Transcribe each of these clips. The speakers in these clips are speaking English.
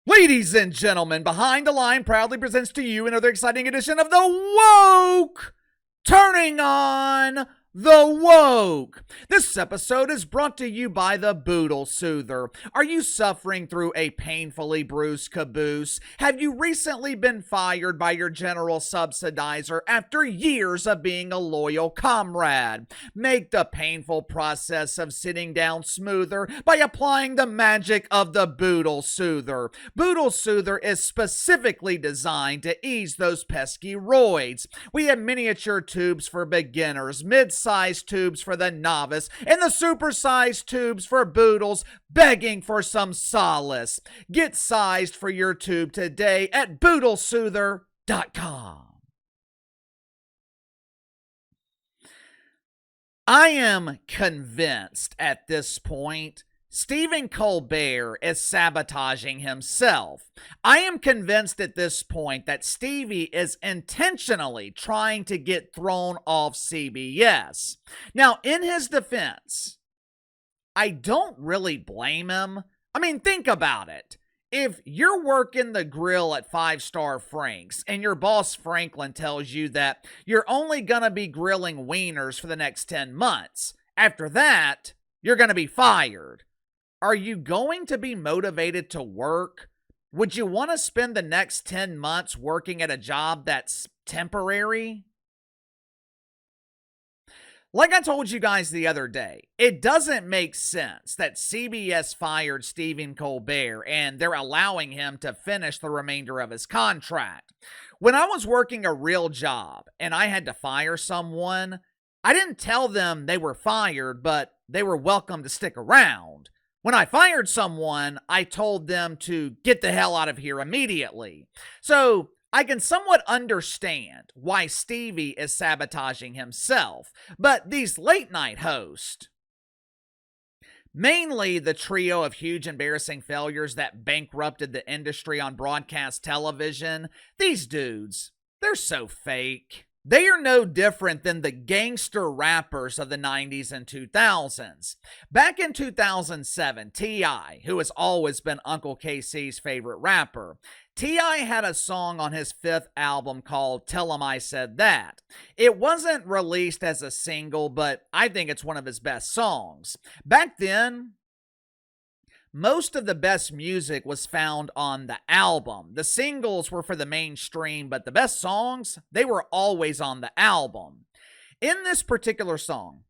Ladies and gentlemen, Behind the Line proudly presents to you another exciting edition of the Woke Turning On the Woke. This episode is brought to you by the Boodle Soother. Are you suffering through a painfully bruised caboose? Have you recently been fired by your general subsidizer after years of being a loyal comrade? Make the painful process of sitting down smoother by applying the magic of the Boodle Soother. Boodle Soother is specifically designed to ease those pesky roids. We have miniature tubes for beginners, mid-sized tubes for the novice, and the super-sized tubes for boodles begging for some solace. Get sized for your tube today at boodlesoother.com. I am convinced at this point Stephen Colbert is sabotaging himself. I am convinced at this point that Stevie is intentionally trying to get thrown off CBS. Now, in his defense, I don't really blame him. I mean, think about it. If you're working the grill at 5-Star Frank's and your boss Franklin tells you that you're only going to be grilling wieners for the next 10 months, after that, you're going to be fired. Are you going to be motivated to work? Would you want to spend the next 10 months working at a job that's temporary? Like I told you guys the other day, it doesn't make sense that CBS fired Stephen Colbert and they're allowing him to finish the remainder of his contract. When I was working a real job and I had to fire someone, I didn't tell them they were fired, but they were welcome to stick around. When I fired someone, I told them to get the hell out of here immediately. So I can somewhat understand why Stevie is sabotaging himself, but these late night hosts, mainly the trio of huge embarrassing failures that bankrupted the industry on broadcast television, these dudes, they're so fake. They are no different than the gangster rappers of the 90s and 2000s. Back in 2007, T.I., who has always been Uncle KC's favorite rapper, T.I. had a song on his 5th album called Tell 'Em I Said That. It wasn't released as a single, but I think it's one of his best songs. Back then, most of the best music was found on the album. The singles were for the mainstream, but the best songs, they were always on the album. In this particular song,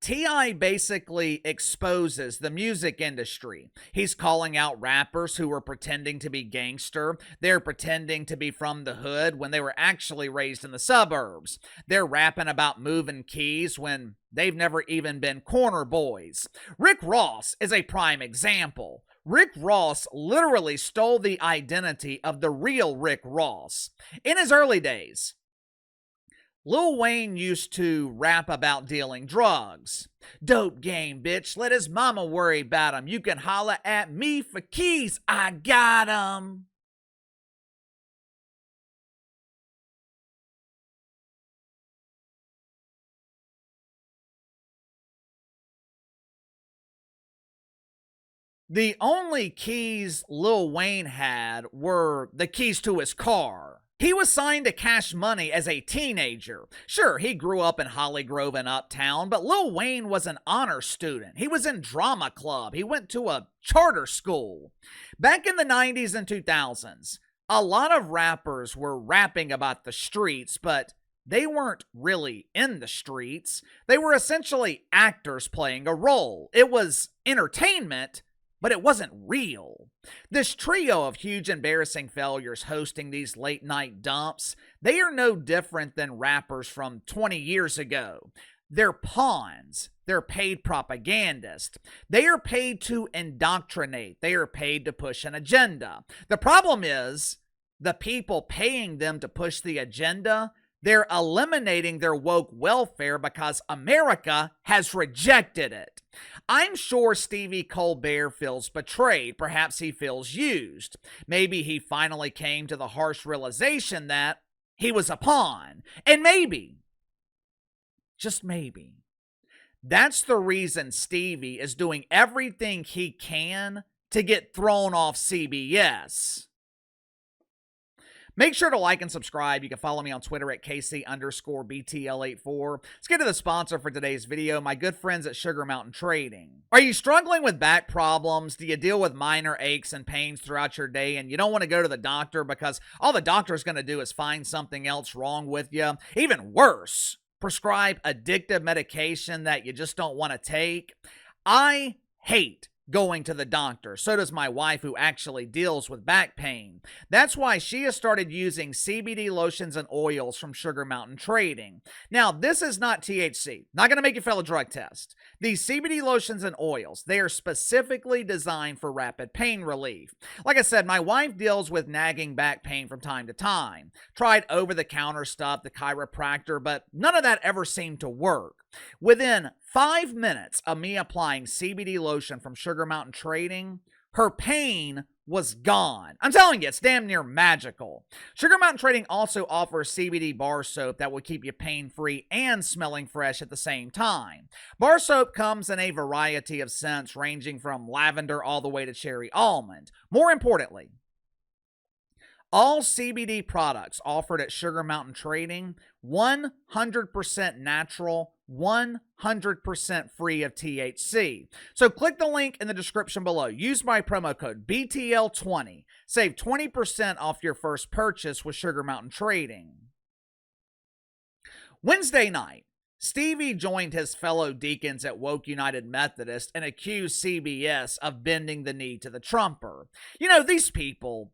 T.I. basically exposes the music industry. He's calling out rappers who were pretending to be gangster. They're pretending to be from the hood when they were actually raised in the suburbs. They're rapping about moving keys when they've never even been corner boys. Rick Ross is a prime example. Rick Ross literally stole the identity of the real Rick Ross. In his early days, Lil Wayne used to rap about dealing drugs. Dope game, bitch. Let his mama worry about him. You can holler at me for keys. I got 'em. The only keys Lil Wayne had were the keys to his car. He was signed to Cash Money as a teenager. Sure, he grew up in Holly Grove and Uptown, but Lil Wayne was an honor student. He was in drama club. He went to a charter school. Back in the 90s and 2000s, a lot of rappers were rapping about the streets, but they weren't really in the streets. They were essentially actors playing a role. It was entertainment, but it wasn't real. This trio of huge embarrassing failures hosting these late night dumps, they are no different than rappers from 20 years ago. They're pawns. They're paid propagandists. They are paid to indoctrinate. They are paid to push an agenda. The problem is, the people paying them to push the agenda, they're eliminating their woke welfare because America has rejected it. I'm sure Stevie Colbert feels betrayed. Perhaps he feels used. Maybe he finally came to the harsh realization that he was a pawn. And maybe, just maybe, that's the reason Stevie is doing everything he can to get thrown off CBS. Make sure to like and subscribe. You can follow me on Twitter at KC_BTL84. Let's get to the sponsor for today's video, my good friends at Sugar Mountain Trading. Are you struggling with back problems? Do you deal with minor aches and pains throughout your day and you don't want to go to the doctor because all the doctor's going to do is find something else wrong with you? Even worse, prescribe addictive medication that you just don't want to take? I hate going to the doctor. So does my wife, who actually deals with back pain. That's why she has started using CBD lotions and oils from Sugar Mountain Trading. Now, this is not THC. Not going to make you fail a drug test. These CBD lotions and oils, they are specifically designed for rapid pain relief. Like I said, my wife deals with nagging back pain from time to time. Tried over-the-counter stuff, the chiropractor, but none of that ever seemed to work. Within 5 minutes of me applying CBD lotion from Sugar Mountain Trading, her pain was gone. I'm telling you, it's damn near magical. Sugar Mountain Trading also offers CBD bar soap that will keep you pain-free and smelling fresh at the same time. Bar soap comes in a variety of scents ranging from lavender all the way to cherry almond. More importantly, all CBD products offered at Sugar Mountain Trading, 100% natural, 100% free of THC. So click the link in the description below. Use my promo code BTL20. Save 20% off your first purchase with Sugar Mountain Trading. Wednesday night, Stevie joined his fellow deacons at Woke United Methodist and accused CBS of bending the knee to the Trumper. You know, these people,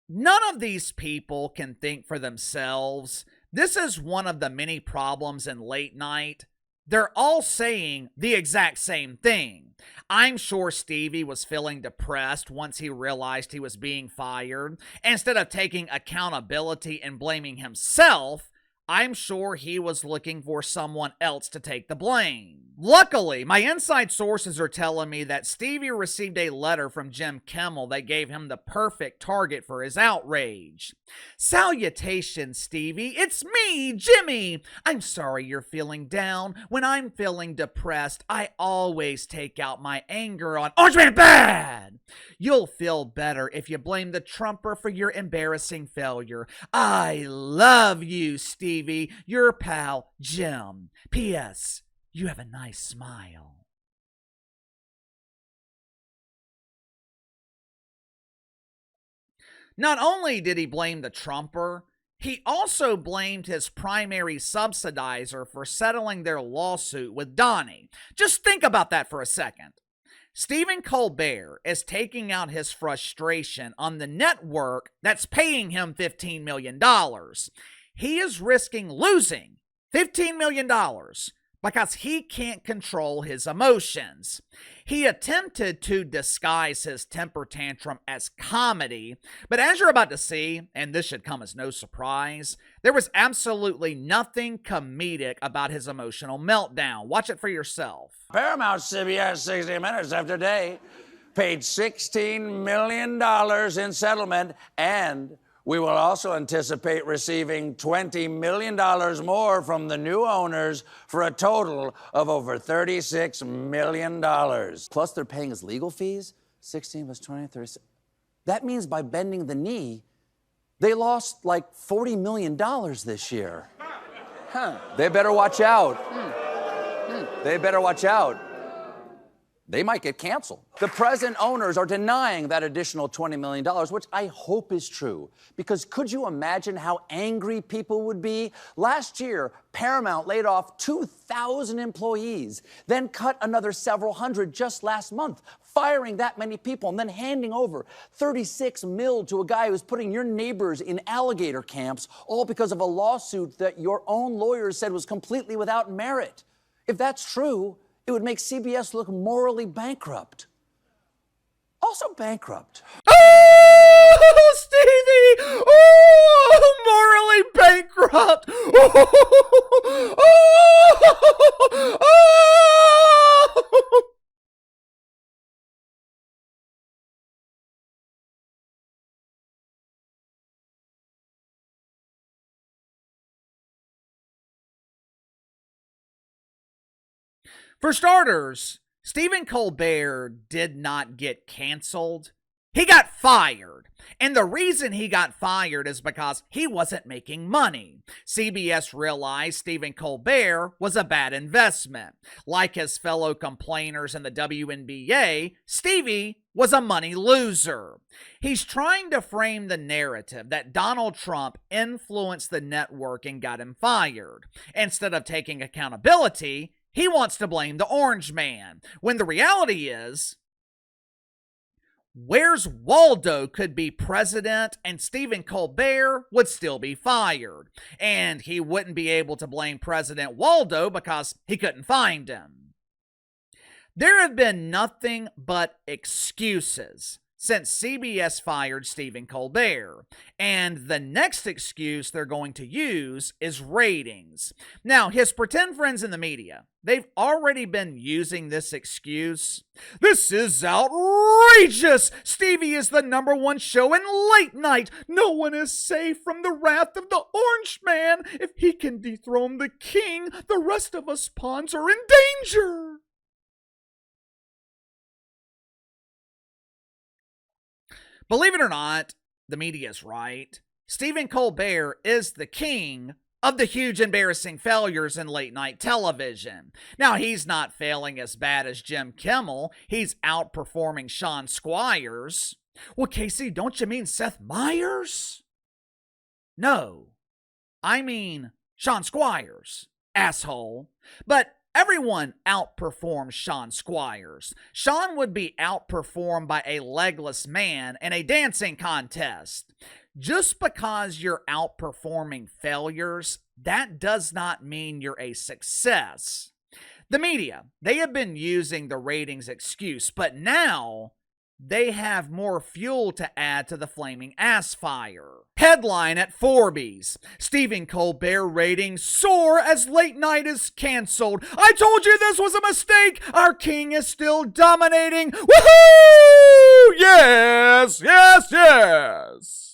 none of these people can think for themselves. This is one of the many problems in late night. They're all saying the exact same thing. I'm sure Stevie was feeling depressed once he realized he was being fired. Instead of taking accountability and blaming himself, I'm sure he was looking for someone else to take the blame. Luckily, my inside sources are telling me that Stevie received a letter from Jim Kimmel that gave him the perfect target for his outrage. Salutations, Stevie. It's me, Jimmy. I'm sorry you're feeling down. When I'm feeling depressed, I always take out my anger on Orange Man Bad. You'll feel better if you blame the Trumper for your embarrassing failure. I love you, Stevie. Your pal, Jim. P.S. You have a nice smile. Not only did he blame the Trumper, he also blamed his primary subsidizer for settling their lawsuit with Donnie. Just think about that for a second. Stephen Colbert is taking out his frustration on the network that's paying him $15 million. He is risking losing $15 million because he can't control his emotions. He attempted to disguise his temper tantrum as comedy, but as you're about to see, and this should come as no surprise, there was absolutely nothing comedic about his emotional meltdown. Watch it for yourself. Paramount CBS 60 Minutes after day paid $16 million in settlement, and we will also anticipate receiving $20 million more from the new owners for a total of over $36 million. Plus they're paying his legal fees, 16 plus 20, 36. That means by bending the knee, they lost like $40 million this year. They better watch out. They better watch out. They might get canceled. The present owners are denying that additional $20 million, which I hope is true. Because could you imagine how angry people would be? Last year, Paramount laid off 2,000 employees, then cut another several hundred just last month, firing that many people, and then handing over $36 million to a guy who's putting your neighbors in alligator camps, all because of a lawsuit that your own lawyers said was completely without merit. If that's true, it would make CBS look morally bankrupt. Also bankrupt. Oh, Stevie! Oh, morally bankrupt! Oh, oh, oh. For starters, Stephen Colbert did not get canceled. He got fired. And the reason he got fired is because he wasn't making money. CBS realized Stephen Colbert was a bad investment. Like his fellow complainers in the WNBA, Stevie was a money loser. He's trying to frame the narrative that Donald Trump influenced the network and got him fired. Instead of taking accountability, he wants to blame the orange man, when the reality is, Where's Waldo could be president and Stephen Colbert would still be fired. And he wouldn't be able to blame President Waldo because he couldn't find him. There have been nothing but excuses since CBS fired Stephen Colbert. And the next excuse they're going to use is ratings. Now, his pretend friends in the media, they've already been using this excuse. This is outrageous! Stevie is the #1 show in late night. No one is safe from the wrath of the orange man. If he can dethrone the king, the rest of us pawns are in danger. Believe it or not, the media is right. Stephen Colbert is the king of the huge embarrassing failures in late night television. Now, he's not failing as bad as Jim Kimmel. He's outperforming Sean Squires. Well, Casey, don't you mean Seth Meyers? No, I mean Sean Squires, asshole. But everyone outperforms Sean Squires. Sean would be outperformed by a legless man in a dancing contest. Just because you're outperforming failures, that does not mean you're a success. The media, they have been using the ratings excuse, but now they have more fuel to add to the flaming ass fire. Headline at Forbes: Stephen Colbert ratings soar as late night is canceled. I told you this was a mistake. Our king is still dominating. Woohoo! Yes, yes, yes.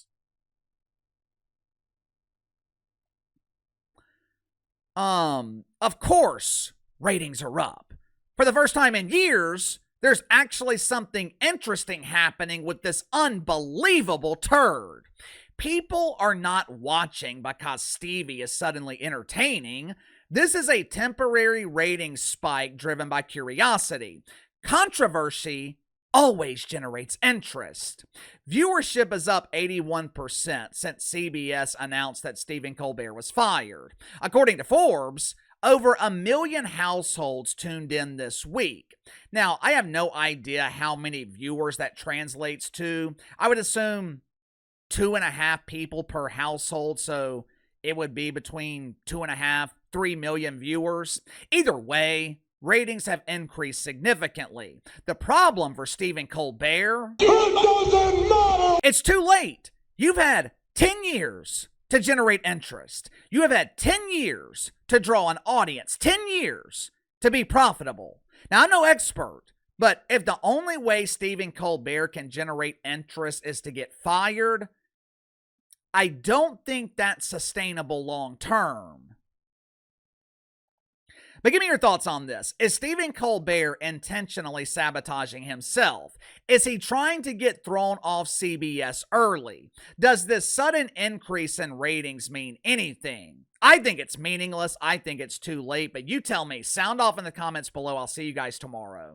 Of course, ratings are up. For the first time in years, there's actually something interesting happening with this unbelievable turd. People are not watching because Stevie is suddenly entertaining. This is a temporary ratings spike driven by curiosity. Controversy always generates interest. Viewership is up 81% since CBS announced that Stephen Colbert was fired. According to Forbes, over 1 million households tuned in this week. Now, I have no idea how many viewers that translates to. I would assume 2.5 people per household, so it would be between 2.5, 3 million viewers. Either way, ratings have increased significantly. The problem for Stephen Colbert, it's too late. You've had 10 years to generate interest. You have had 10 years to draw an audience, 10 years to be profitable. Now, I'm no expert, but if the only way Stephen Colbert can generate interest is to get fired, I don't think that's sustainable long term. But give me your thoughts on this. Is Stephen Colbert intentionally sabotaging himself? Is he trying to get thrown off CBS early? Does this sudden increase in ratings mean anything? I think it's meaningless. I think it's too late. But you tell me. Sound off in the comments below. I'll see you guys tomorrow.